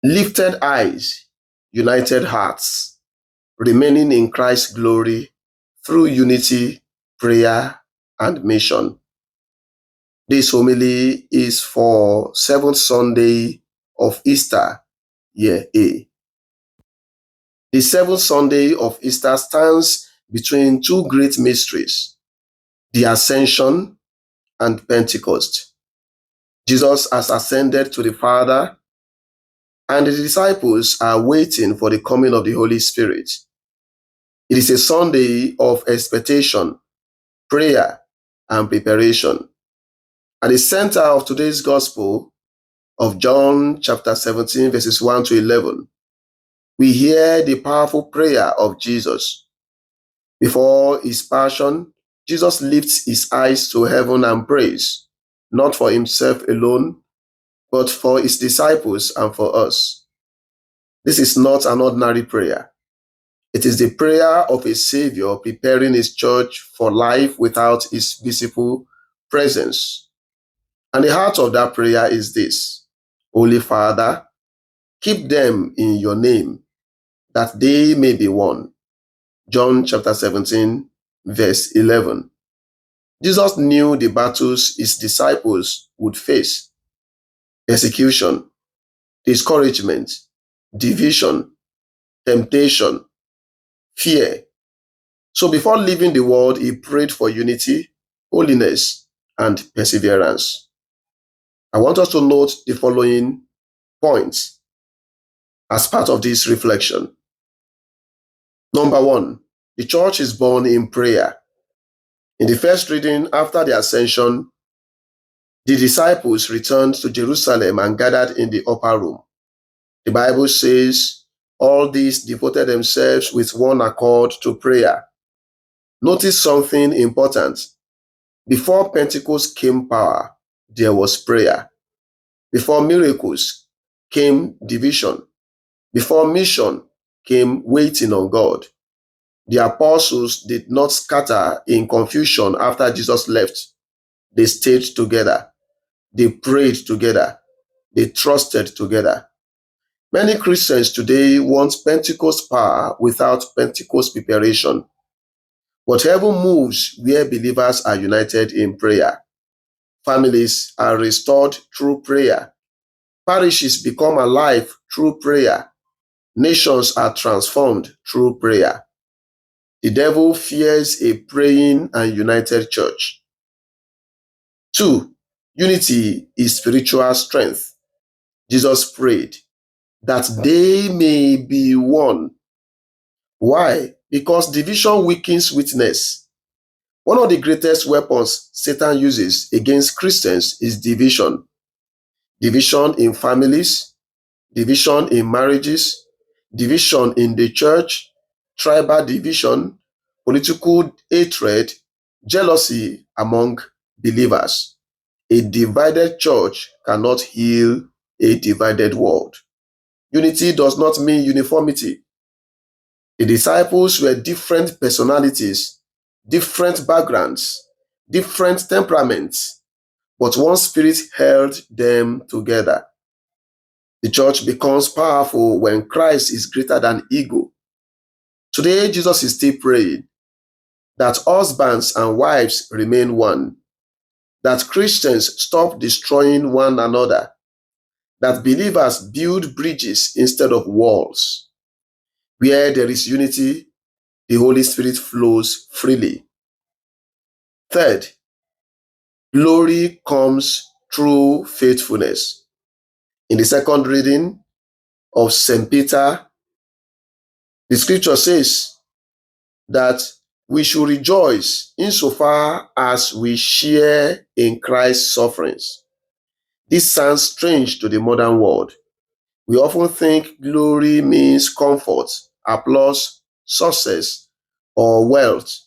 Lifted eyes, united hearts, remaining in Christ's glory through unity, prayer, and mission. This homily is for seventh Sunday of Easter, year A. The seventh Sunday of Easter stands between two great mysteries, the Ascension and Pentecost. Jesus has ascended to the Father, and the disciples are waiting for the coming of the Holy Spirit. It is a Sunday of expectation, prayer, and preparation. At the center of today's Gospel of John chapter 17, verses 1 to 11, we hear the powerful prayer of Jesus. Before his passion, Jesus lifts his eyes to heaven and prays, not for himself alone, but for his disciples and for us. This is not an ordinary prayer. It is the prayer of a Savior preparing his church for life without his visible presence. And the heart of that prayer is this: Holy Father, keep them in your name, that they may be one. John chapter 17, verse 11. Jesus knew the battles his disciples would face: persecution, discouragement, division, temptation, fear. So before leaving the world, he prayed for unity, holiness, and perseverance. I want us to note the following points as part of this reflection. Number one, the church is born in prayer. In the first reading after the ascension, the disciples returned to Jerusalem and gathered in the upper room. The Bible says all these devoted themselves with one accord to prayer. Notice something important. Before Pentecost came power, there was prayer. Before miracles came division. Before mission came waiting on God. The apostles did not scatter in confusion after Jesus left. They stayed together. They prayed together. They trusted together. Many Christians today want Pentecost power without Pentecost preparation. But heaven moves where believers are united in prayer. Families are restored through prayer. Parishes become alive through prayer. Nations are transformed through prayer. The devil fears a praying and united church. 2. Unity is spiritual strength. Jesus prayed that they may be one. Why? Because division weakens witness. One of the greatest weapons Satan uses against Christians is division. Division in families, division in marriages, division in the church, tribal division, political hatred, jealousy among believers. A divided church cannot heal a divided world. Unity does not mean uniformity. The disciples were different personalities, different backgrounds, different temperaments, but one spirit held them together. The church becomes powerful when Christ is greater than ego. Today, Jesus is still praying that husbands and wives remain one, that Christians stop destroying one another, that believers build bridges instead of walls. Where there is unity, the Holy Spirit flows freely. Third, glory comes through faithfulness. In the second reading of St. Peter, the scripture says that we should rejoice insofar as we share in Christ's sufferings. This sounds strange to the modern world. We often think glory means comfort, applause, success, or wealth.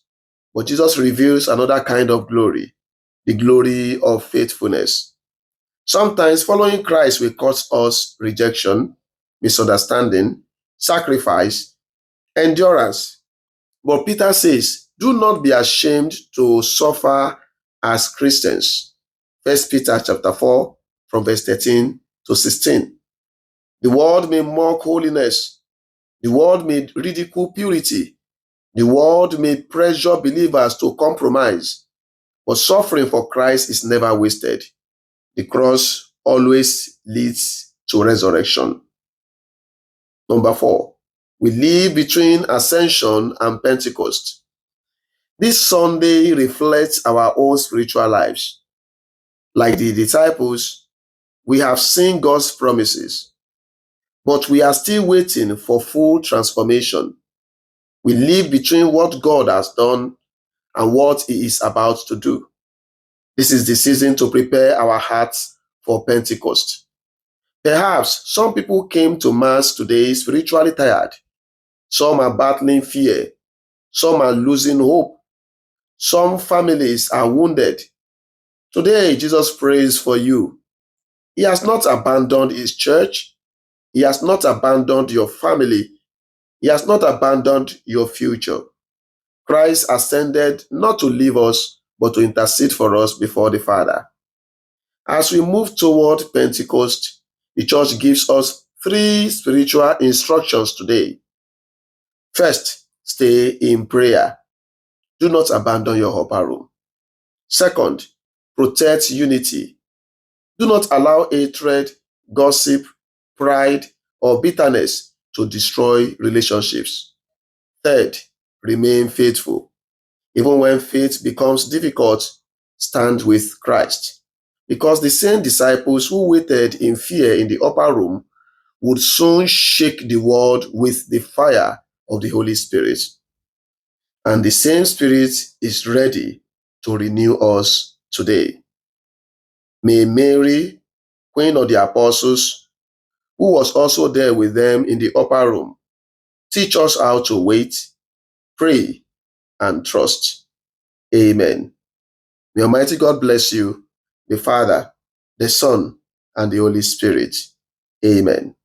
But Jesus reveals another kind of glory, the glory of faithfulness. Sometimes following Christ will cause us rejection, misunderstanding, sacrifice, endurance. But Peter says, do not be ashamed to suffer as Christians. 1 Peter chapter 4, from verse 13 to 16. The world may mock holiness. The world may ridicule purity. The world may pressure believers to compromise. But suffering for Christ is never wasted. The cross always leads to resurrection. Number 4, we live between Ascension and Pentecost. This Sunday reflects our own spiritual lives. Like the disciples, we have seen God's promises, but we are still waiting for full transformation. We live between what God has done and what He is about to do. This is the season to prepare our hearts for Pentecost. Perhaps some people came to Mass today spiritually tired. Some are battling fear. Some are losing hope. Some families are wounded. Today, Jesus prays for you. He has not abandoned His church. He has not abandoned your family. He has not abandoned your future. Christ ascended not to leave us, but to intercede for us before the Father. As we move toward Pentecost, the church gives us 3 spiritual instructions today. First, stay in prayer. Do not abandon your upper room. Second, protect unity. Do not allow hatred, gossip, pride, or bitterness to destroy relationships. Third, remain faithful. Even when faith becomes difficult, stand with Christ. Because the same disciples who waited in fear in the upper room would soon shake the world with the fire of the Holy Spirit. And the same Spirit is ready to renew us today. May Mary, Queen of the Apostles, who was also there with them in the upper room, teach us how to wait, pray, and trust. Amen. May Almighty God bless you, the Father, the Son, and the Holy Spirit. Amen.